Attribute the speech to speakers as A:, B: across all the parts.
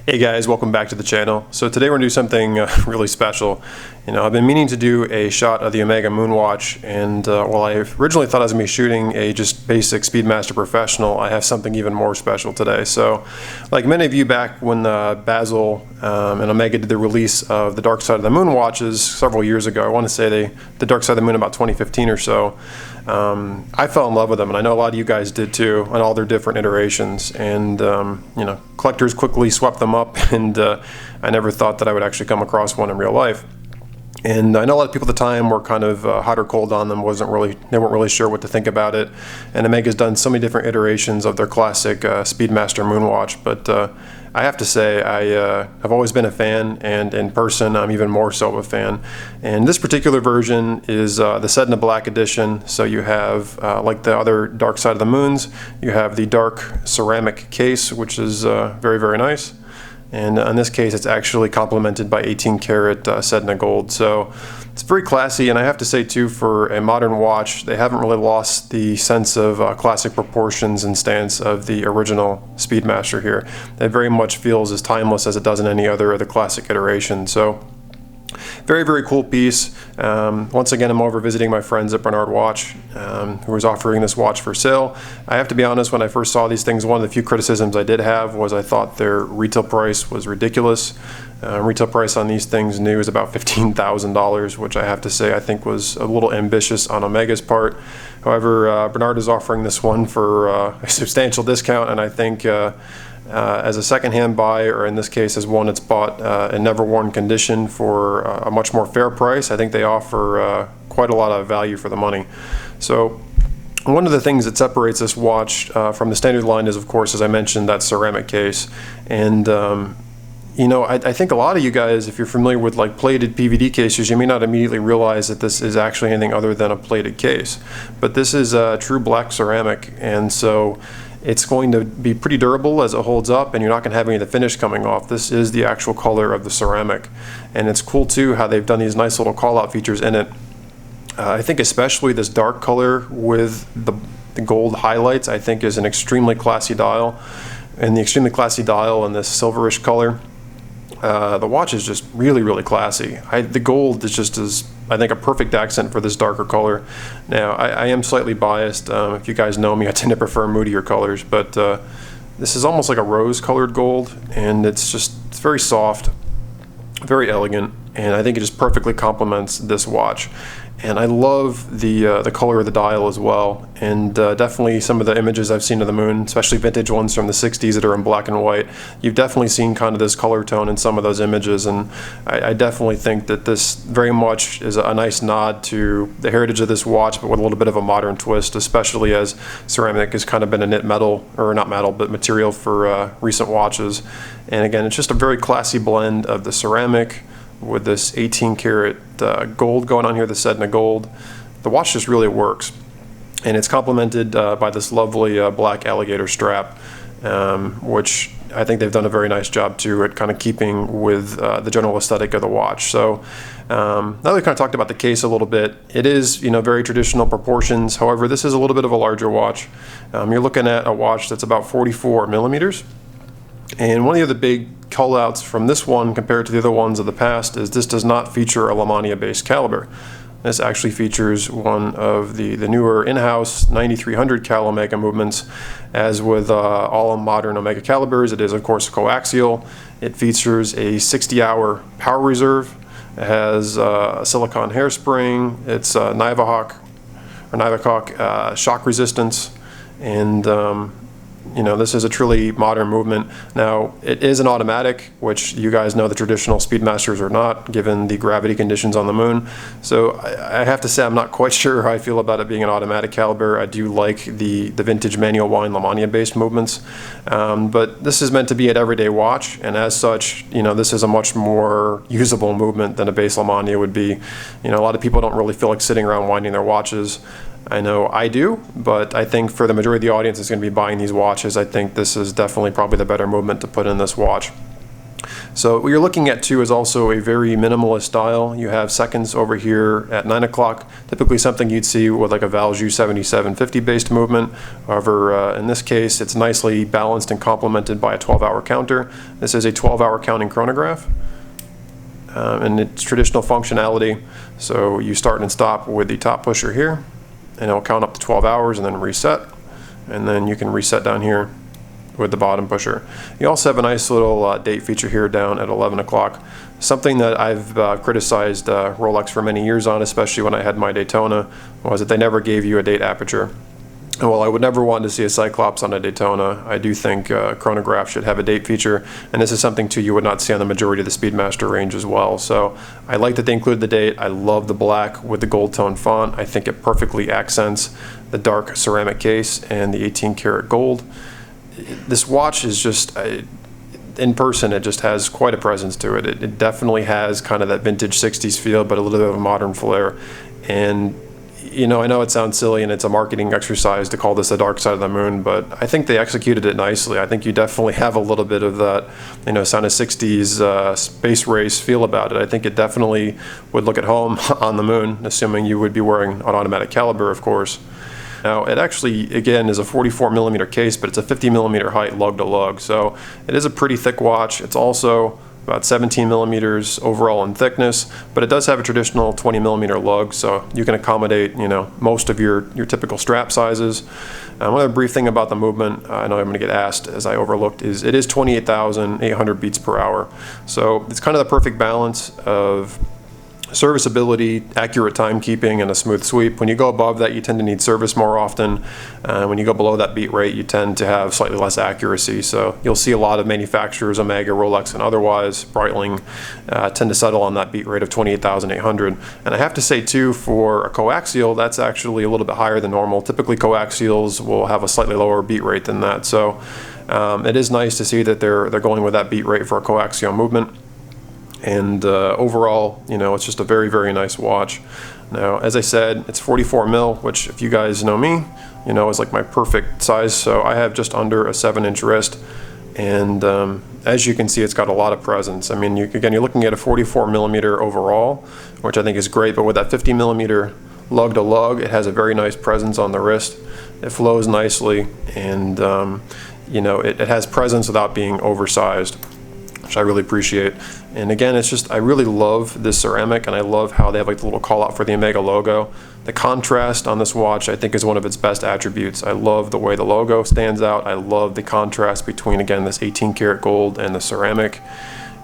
A: Hey guys, welcome back to the channel. So today we're going to do something really special. I've been meaning to do a shot of the Omega Moonwatch, and while I originally thought I was going to be shooting a just basic Speedmaster Professional, I have something even more special today. So, like many of you back when Basil and Omega did the release of the Dark Side of the Moon watches several years ago, I want to say the Dark Side of the Moon about 2015 or so, I fell in love with them, and I know a lot of you guys did too, on all their different iterations. And collectors quickly swept them up, and I never thought that I would actually come across one in real life. And I know a lot of people at the time were kind of hot or cold on them. They weren't really sure what to think about it. And Omega's done so many different iterations of their classic Speedmaster Moonwatch, but I have to say I've always been a fan, and in person I'm even more so of a fan. And this particular version is the Sedna Black edition. So you have, like the other Dark Side of the Moons, you have the dark ceramic case, which is very, very nice. And in this case, it's actually complemented by 18 karat Sedna gold. So it's very classy, and I have to say too, for a modern watch, they haven't really lost the sense of classic proportions and stance of the original Speedmaster here. It very much feels as timeless as it does in any other of the classic iteration. So very, very cool piece. Once again, I'm over visiting my friends at Bernard Watch, who was offering this watch for sale. I have to be honest, when I first saw these things, one of the few criticisms I did have was I thought their retail price was ridiculous. Retail price on these things new is about $15,000, which I have to say I think was a little ambitious on Omega's part. However, Bernard is offering this one for a substantial discount, and I think as a second-hand buy, or in this case as one that's bought in never worn condition for a much more fair price, I think they offer quite a lot of value for the money. So one of the things that separates this watch from the standard line is, of course, as I mentioned, that ceramic case. And I think a lot of you guys, if you're familiar with like plated PVD cases, you may not immediately realize that this is actually anything other than a plated case. But this is true black ceramic, and so it's going to be pretty durable as it holds up, and you're not going to have any of the finish coming off. This is the actual color of the ceramic. And it's cool too how they've done these nice little call out features in it. I think especially this dark color with the gold highlights, I think is an extremely classy dial. And the extremely classy dial in this silverish color, the watch is just really, really classy. The gold is just I think a perfect accent for this darker color. Now, I am slightly biased. If you guys know me, I tend to prefer moodier colors, but this is almost like a rose-colored gold, and it's very soft, very elegant, and I think it just perfectly complements this watch. And I love the color of the dial as well, and definitely some of the images I've seen of the moon, especially vintage ones from the 60s that are in black and white, you've definitely seen kind of this color tone in some of those images, and I definitely think that this very much is a nice nod to the heritage of this watch, but with a little bit of a modern twist, especially as ceramic has kind of been a knit metal, or not metal, but material for recent watches. And again, it's just a very classy blend of the ceramic with this 18 karat gold going on here, the Sedna gold. The watch just really works, and it's complemented by this lovely black alligator strap, which I think they've done a very nice job too at kind of keeping with the general aesthetic of the watch. So now that we've kind of talked about the case a little bit, it is very traditional proportions. However, this is a little bit of a larger watch. You're looking at a watch that's about 44 millimeters. And one of the other big call-outs from this one compared to the other ones of the past is this does not feature a Lemania-based caliber. This actually features one of the newer in-house 9300 cal Omega movements. As with all modern Omega calibers, it is of course coaxial. It features a 60-hour power reserve. It has a silicone hairspring. It's Nivahawk shock resistance, and this is a truly modern movement. Now, it is an automatic, which you guys know the traditional Speedmasters are not, given the gravity conditions on the moon. So I have to say I'm not quite sure how I feel about it being an automatic caliber. I do like the vintage manual wind Lemania-based movements. But this is meant to be an everyday watch, and as such, this is a much more usable movement than a base Lemania would be. A lot of people don't really feel like sitting around winding their watches. I know I do, but I think for the majority of the audience that's going to be buying these watches, I think this is definitely probably the better movement to put in this watch. So what you're looking at too is also a very minimalist style. You have seconds over here at 9 o'clock, typically something you'd see with like a Valjoux 7750 based movement. However, in this case, it's nicely balanced and complemented by a 12-hour counter. This is a 12-hour counting chronograph. And its traditional functionality. So you start and stop with the top pusher here, and it'll count up to 12 hours and then reset. And then you can reset down here with the bottom pusher. You also have a nice little date feature here down at 11 o'clock. Something that I've criticized Rolex for many years on, especially when I had my Daytona, was that they never gave you a date aperture. And while I would never want to see a Cyclops on a Daytona, I do think Chronograph should have a date feature, and this is something too you would not see on the majority of the Speedmaster range as well. So I like that they include the date. I love the black with the gold tone font. I think it perfectly accents the dark ceramic case and the 18 karat gold. This watch is just, in person, it just has quite a presence to it. It definitely has kind of that vintage 60s feel, but a little bit of a modern flair. And you know, I know it sounds silly and it's a marketing exercise to call this the dark side of the moon, but I think they executed it nicely. I think you definitely have a little bit of that, you know, kind of 60s space race feel about it. I think it definitely would look at home on the moon, assuming you would be wearing an automatic caliber, of course. Now, it actually, again, is a 44 millimeter case, but it's a 50 millimeter height lug to lug. So it is a pretty thick watch. It's also about 17 millimeters overall in thickness, but it does have a traditional 20 millimeter lug, so you can accommodate, you know, most of your typical strap sizes. One other brief thing about the movement, I know I'm going to get asked as I overlooked, is it is 28,800 beats per hour. So it's kind of the perfect balance of serviceability, accurate timekeeping, and a smooth sweep. When you go above that, you tend to need service more often. When you go below that beat rate, you tend to have slightly less accuracy. So you'll see a lot of manufacturers, Omega, Rolex, and otherwise, Breitling, tend to settle on that beat rate of 28,800. And I have to say too, for a coaxial, that's actually a little bit higher than normal. Typically coaxials will have a slightly lower beat rate than that. So it is nice to see that they're going with that beat rate for a coaxial movement. And overall, you know, it's just a very, very nice watch. Now, as I said, it's 44 mil, which if you guys know me, you know, is like my perfect size. So I have just under a 7-inch wrist. And as you can see, it's got a lot of presence. I mean, again, you're looking at a 44 millimeter overall, which I think is great. But with that 50 millimeter lug to lug, it has a very nice presence on the wrist. It flows nicely, and you know, it has presence without being oversized, which I really appreciate. And again, it's just, I really love this ceramic, and I love how they have like the little call out for the Omega logo. The contrast on this watch, I think, is one of its best attributes. I love the way the logo stands out. I love the contrast between, again, this 18 karat gold and the ceramic.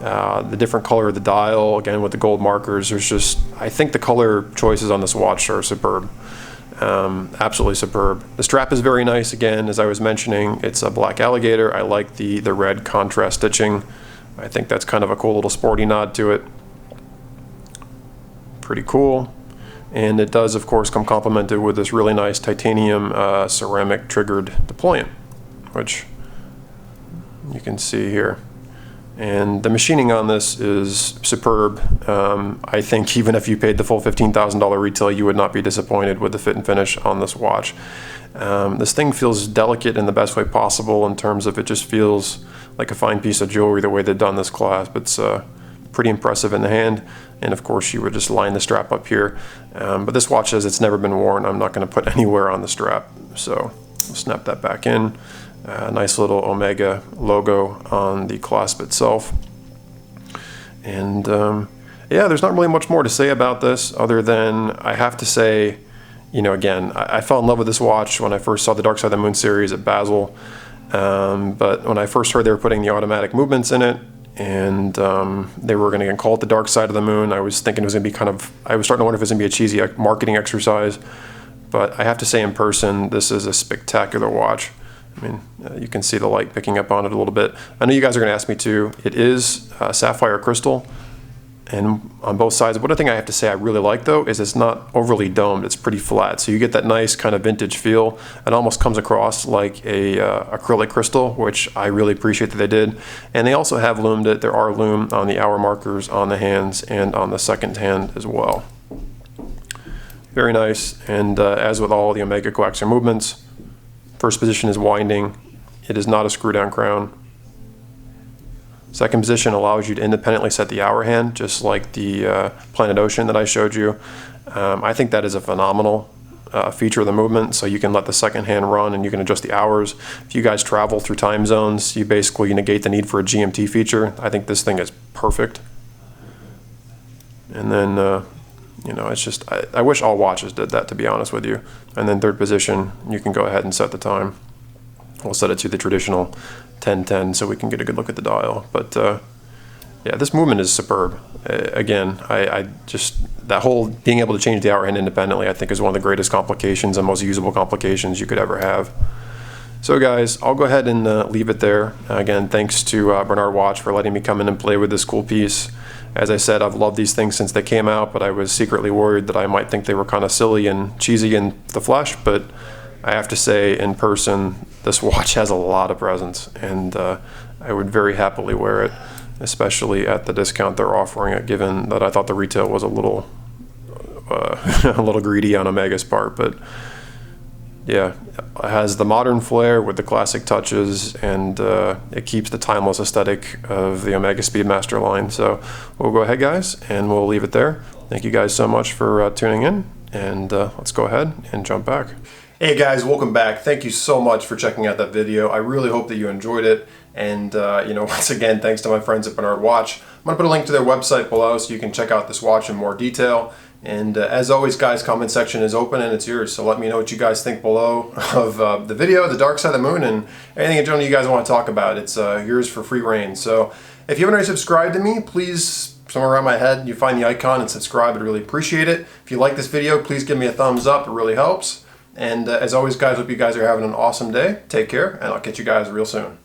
A: The different color of the dial, again, with the gold markers. There's just, I think the color choices on this watch are superb. Absolutely superb. The strap is very nice. Again, as I was mentioning, it's a black alligator. I like the red contrast stitching. I think that's kind of a cool little sporty nod to it. Pretty cool. And it does, of course, come complemented with this really nice titanium ceramic triggered deployant, which you can see here. And the machining on this is superb. I think even if you paid the full $15,000 retail, you would not be disappointed with the fit and finish on this watch. This thing feels delicate in the best way possible in terms of it just feels like a fine piece of jewelry the way they've done this clasp. It's pretty impressive in the hand. And of course you would just line the strap up here. But this watch says it's never been worn. I'm not going to put anywhere on the strap. So we'll snap that back in. Nice little Omega logo on the clasp itself. And yeah, there's not really much more to say about this other than I have to say, you know, again, I fell in love with this watch when I first saw the Dark Side of the Moon series at Basel. But when I first heard they were putting the automatic movements in it, and they were going to call it the Dark Side of the Moon, I was thinking it was going to be kind of, I was starting to wonder if it was going to be a cheesy marketing exercise. But I have to say, in person, this is a spectacular watch. I mean, you can see the light picking up on it a little bit. I know you guys are going to ask me too. It is sapphire crystal, and on both sides. One thing I have to say I really like though is it's not overly domed. It's pretty flat, so you get that nice kind of vintage feel. It almost comes across like a acrylic crystal, which I really appreciate that they did. And they also have loomed it. There are loom on the hour markers on the hands and on the second hand as well. Very nice. And as with all the Omega coaxial movements, first position is winding. It is not a screw down crown. Second position allows you to independently set the hour hand, just like the Planet Ocean that I showed you. I think that is a phenomenal feature of the movement, so you can let the second hand run and you can adjust the hours. If you guys travel through time zones, you basically negate the need for a GMT feature. I think this thing is perfect. And then, you know, it's just, I wish all watches did that, to be honest with you. And then third position, you can go ahead and set the time. We'll set it to the traditional 10:10 so we can get a good look at the dial. But yeah, this movement is superb. Again, I just, that whole being able to change the hour hand independently, I think is one of the greatest complications and most usable complications you could ever have. So guys, I'll go ahead and leave it there. Again, thanks to Bernard Watch for letting me come in and play with this cool piece. As I said, I've loved these things since they came out, but I was secretly worried that I might think they were kind of silly and cheesy in the flesh, but I have to say, in person, this watch has a lot of presence, and I would very happily wear it, especially at the discount they're offering it, given that I thought the retail was a little a little greedy on Omega's part. But yeah, it has the modern flair with the classic touches, and it keeps the timeless aesthetic of the Omega Speedmaster line. So we'll go ahead, guys, and we'll leave it there. Thank you guys so much for tuning in, and let's go ahead and jump back. Hey guys, welcome back. Thank you so much for checking out that video. I really hope that you enjoyed it. And you know, once again, thanks to my friends at Bernard Watch. I'm gonna put a link to their website below so you can check out this watch in more detail. And as always, guys, comment section is open and it's yours. So let me know what you guys think below of the video, the dark side of the moon, and anything in general you guys want to talk about. It's yours for free reign. So if you haven't already subscribed to me, please, somewhere around my head, you find the icon and subscribe. I'd really appreciate it. If you like this video, please give me a thumbs up. It really helps. And as always, guys, hope you guys are having an awesome day. Take care, and I'll catch you guys real soon.